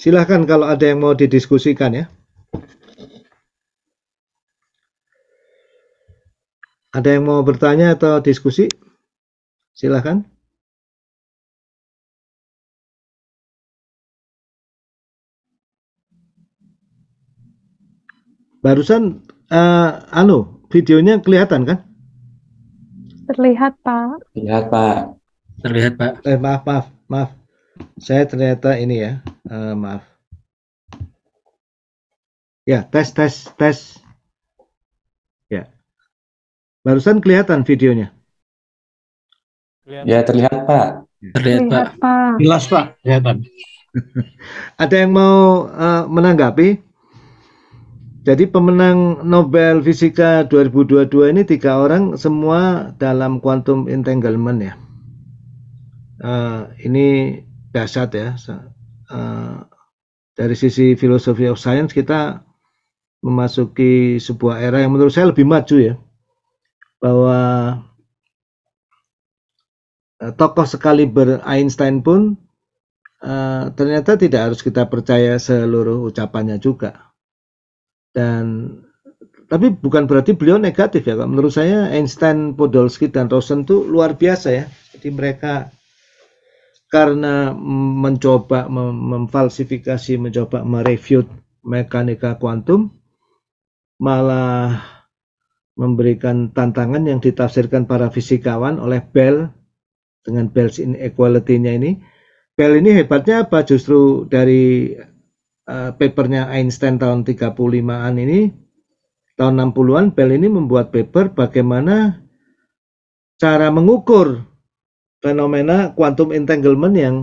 Silahkan kalau ada yang mau didiskusikan ya. Ada yang mau bertanya atau diskusi? Silahkan. Barusan videonya kelihatan kan? Terlihat, Pak. Lihat, Pak. Terlihat, Pak. Maaf. Saya ternyata ini ya. Maaf. Ya, tes. Ya. Barusan kelihatan videonya. Ya, terlihat, Pak. Terlihat, Pak. Pak. Jelas, Pak. Kelihatan. Ada yang mau menanggapi? Jadi pemenang Nobel Fisika 2022 ini 3 orang semua dalam quantum entanglement ya. Ini dahsyat ya. Dari sisi philosophy of science kita memasuki sebuah era yang menurut saya lebih maju ya. Bahwa tokoh sekaliber Einstein pun ternyata tidak harus kita percaya seluruh ucapannya juga. Tapi bukan berarti beliau negatif ya. Menurut saya Einstein, Podolsky, dan Rosen itu luar biasa ya. Jadi mereka karena mencoba memfalsifikasi, mencoba merefute mekanika kuantum, malah memberikan tantangan yang ditafsirkan para fisikawan oleh Bell dengan Bell's inequality-nya ini. Bell ini hebatnya apa? Justru dari papernya Einstein tahun 35-an ini, tahun 60-an, Bell ini membuat paper bagaimana cara mengukur fenomena quantum entanglement yang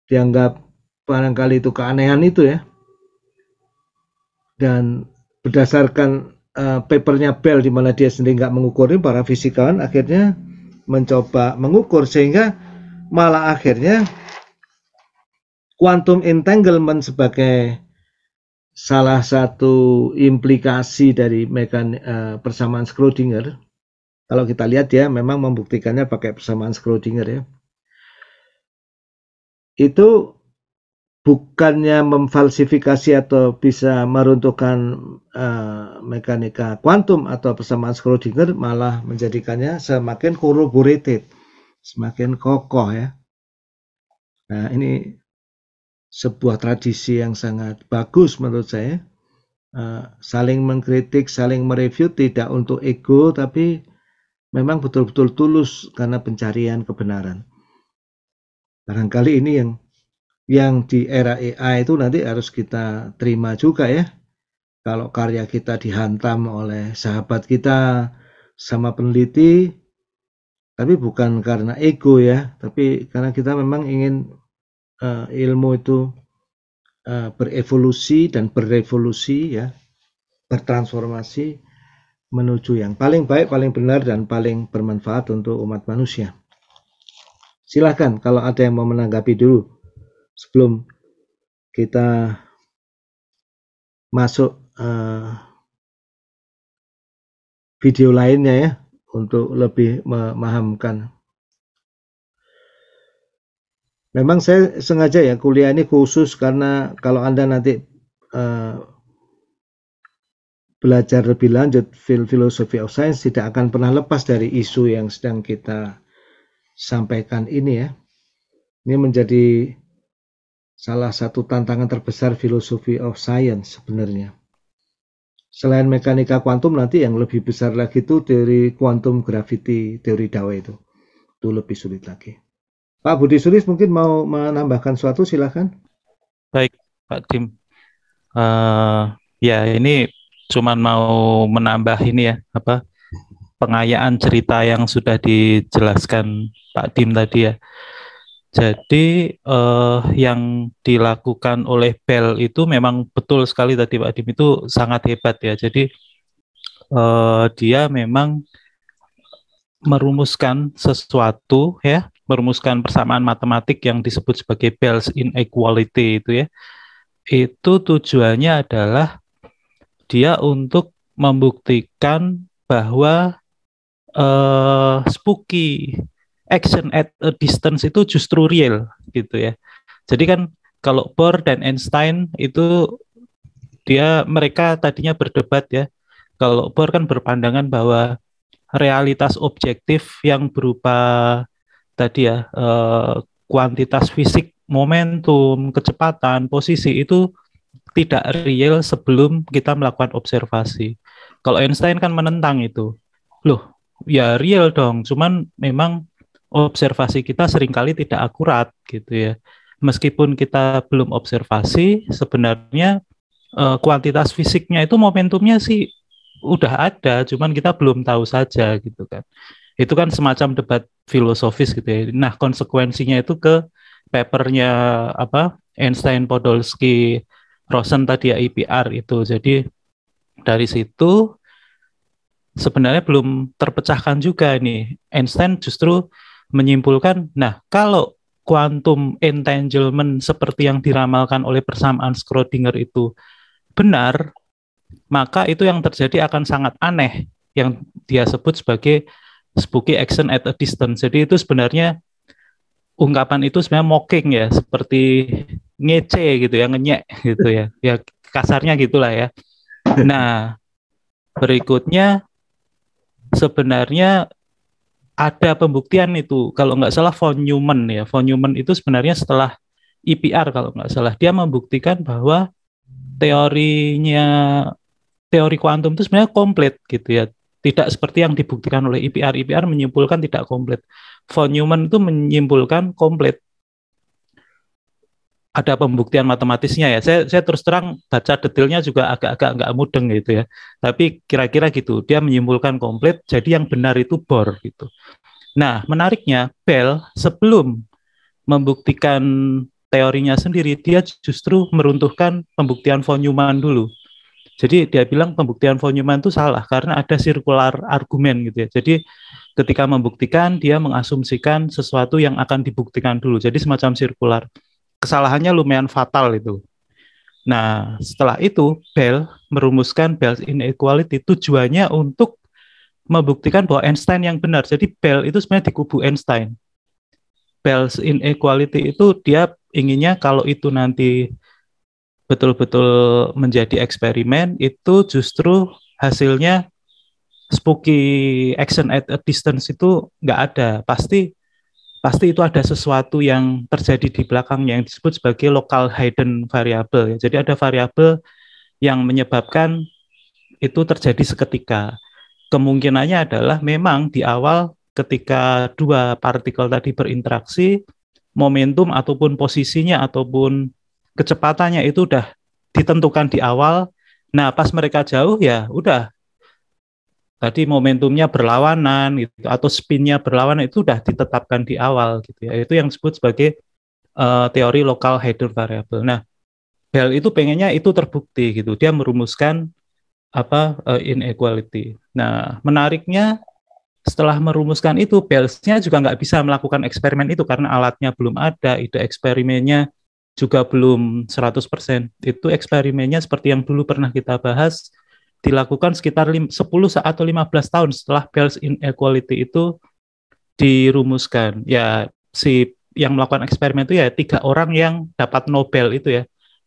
dianggap barangkali itu keanehan itu ya. Dan berdasarkan papernya Bell di mana dia sendiri nggak mengukur ini, para fisikawan akhirnya mencoba mengukur sehingga malah akhirnya quantum entanglement sebagai salah satu implikasi dari persamaan Schrödinger. Kalau kita lihat ya, memang membuktikannya pakai persamaan Schrödinger ya. Itu bukannya memfalsifikasi atau bisa meruntuhkan mekanika kuantum atau persamaan Schrödinger, malah menjadikannya semakin corroborated, semakin kokoh ya. Nah, ini sebuah tradisi yang sangat bagus menurut saya. Saling mengkritik, saling mereview, tidak untuk ego, tapi memang betul-betul tulus karena pencarian kebenaran. Barangkali ini yang di era AI itu nanti harus kita terima juga ya. Kalau karya kita dihantam oleh sahabat kita sama peneliti, tapi bukan karena ego ya, tapi karena kita memang ingin ilmu itu berevolusi dan berevolusi ya, bertransformasi menuju yang paling baik, paling benar, dan paling bermanfaat untuk umat manusia. Silahkan kalau ada yang mau menanggapi dulu sebelum kita masuk video lainnya ya, untuk lebih memahamkan. Memang saya sengaja ya kuliah ini khusus karena kalau Anda nanti belajar lebih lanjut philosophy of science, tidak akan pernah lepas dari isu yang sedang kita sampaikan ini ya. Ini menjadi salah satu tantangan terbesar philosophy of science sebenarnya. Selain mekanika kuantum, nanti yang lebih besar lagi itu teori quantum gravity, teori Dawei itu lebih sulit lagi. Pak Budi Sulis mungkin mau menambahkan sesuatu, silakan. Baik, Pak Dim. Ya, ini cuman mau menambah ini ya, pengayaan cerita yang sudah dijelaskan Pak Dim tadi ya. Jadi yang dilakukan oleh Bell itu memang betul sekali tadi Pak Dim, itu sangat hebat ya. Jadi dia memang merumuskan sesuatu ya, merumuskan persamaan matematik yang disebut sebagai Bell's inequality itu ya. Itu tujuannya adalah dia untuk membuktikan bahwa spooky action at a distance itu justru real gitu ya. Jadi kan Kalau Bohr dan Einstein itu mereka tadinya berdebat ya. Kalau Bohr kan berpandangan bahwa realitas objektif yang berupa tadi ya kuantitas fisik, momentum, kecepatan, posisi itu tidak real sebelum kita melakukan observasi. Kalau Einstein kan menentang itu. Loh, ya real dong, cuman memang observasi kita seringkali tidak akurat gitu ya. Meskipun kita belum observasi, sebenarnya kuantitas fisiknya itu momentumnya sih udah ada, cuman kita belum tahu saja gitu kan. Itu kan semacam debat filosofis gitu ya. Nah, konsekuensinya itu ke papernya Einstein, Podolsky, Rosen tadi ya, IPR itu. Jadi dari situ sebenarnya belum terpecahkan juga nih. Einstein justru menyimpulkan, nah kalau quantum entanglement seperti yang diramalkan oleh persamaan Schrödinger itu benar, maka itu yang terjadi akan sangat aneh, yang dia sebut sebagai spooky action at a distance. Jadi itu sebenarnya ungkapan itu sebenarnya mocking ya, seperti ngece gitu ya, ngenyek gitu ya. Ya kasarnya gitulah ya. Nah, berikutnya sebenarnya ada pembuktian itu, kalau nggak salah von Neumann ya. Von Neumann itu sebenarnya setelah IPR kalau nggak salah, dia membuktikan bahwa teori kuantum itu sebenarnya komplit gitu ya. Tidak seperti yang dibuktikan oleh IPR. IPR menyimpulkan tidak komplit. Von Neumann itu menyimpulkan komplit. Ada pembuktian matematisnya ya. Saya terus terang baca detailnya juga agak-agak nggak mudeng gitu ya. Tapi kira-kira gitu. Dia menyimpulkan komplit. Jadi yang benar itu Bohr gitu. Nah, menariknya Bell sebelum membuktikan teorinya sendiri, dia justru meruntuhkan pembuktian von Neumann dulu. Jadi dia bilang pembuktian von Neumann itu salah karena ada circular argumen gitu ya. Jadi ketika membuktikan, dia mengasumsikan sesuatu yang akan dibuktikan dulu. Jadi semacam circular. Kesalahannya lumayan fatal itu. Nah, setelah itu Bell merumuskan Bell's inequality, tujuannya untuk membuktikan bahwa Einstein yang benar. Jadi Bell itu sebenarnya di kubu Einstein. Bell's inequality itu dia inginnya kalau itu nanti betul-betul menjadi eksperimen, itu justru hasilnya spooky action at a distance itu nggak ada. Pasti itu ada sesuatu yang terjadi di belakangnya yang disebut sebagai local hidden variable. Jadi ada variabel yang menyebabkan itu terjadi seketika. Kemungkinannya adalah memang di awal ketika dua partikel tadi berinteraksi, momentum ataupun posisinya ataupun kecepatannya itu udah ditentukan di awal. Nah, pas mereka jauh ya udah tadi momentumnya berlawanan gitu, atau spinnya berlawanan itu udah ditetapkan di awal gitu ya. Itu yang disebut sebagai teori local hidden variable. Nah, Bell itu pengennya itu terbukti gitu. Dia merumuskan inequality. Nah, menariknya setelah merumuskan itu, Bell-nya juga nggak bisa melakukan eksperimen itu karena alatnya belum ada, ide eksperimennya juga belum 100%. Itu eksperimennya seperti yang dulu pernah kita bahas, dilakukan sekitar 10 atau 15 tahun setelah Bell's inequality itu dirumuskan. Ya, si yang melakukan eksperimen itu ya 3 orang yang dapat Nobel itu ya.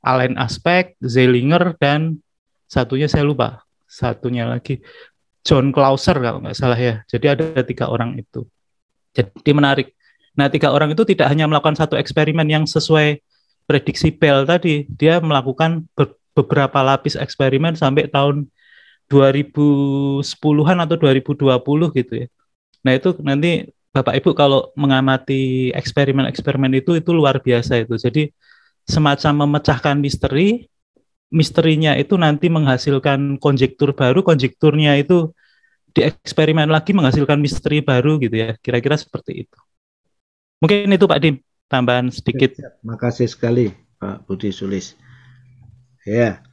Alain Aspect, Zeilinger, dan satunya saya lupa. Satunya lagi John Clauser kalau nggak salah ya. Jadi ada 3 orang itu. Jadi menarik. Nah, 3 orang itu tidak hanya melakukan satu eksperimen yang sesuai prediksi Bell tadi. Dia melakukan beberapa lapis eksperimen sampai tahun 2010-an atau 2020 gitu ya. Nah, itu nanti Bapak Ibu kalau mengamati eksperimen-eksperimen itu luar biasa itu. Jadi semacam memecahkan misteri, misterinya itu nanti menghasilkan konjektur baru, konjekturnya itu di eksperimen lagi menghasilkan misteri baru gitu ya. Kira-kira seperti itu. Mungkin itu Pak Dim, tambahan sedikit. Terima kasih sekali Pak Budi Sulis. Ya.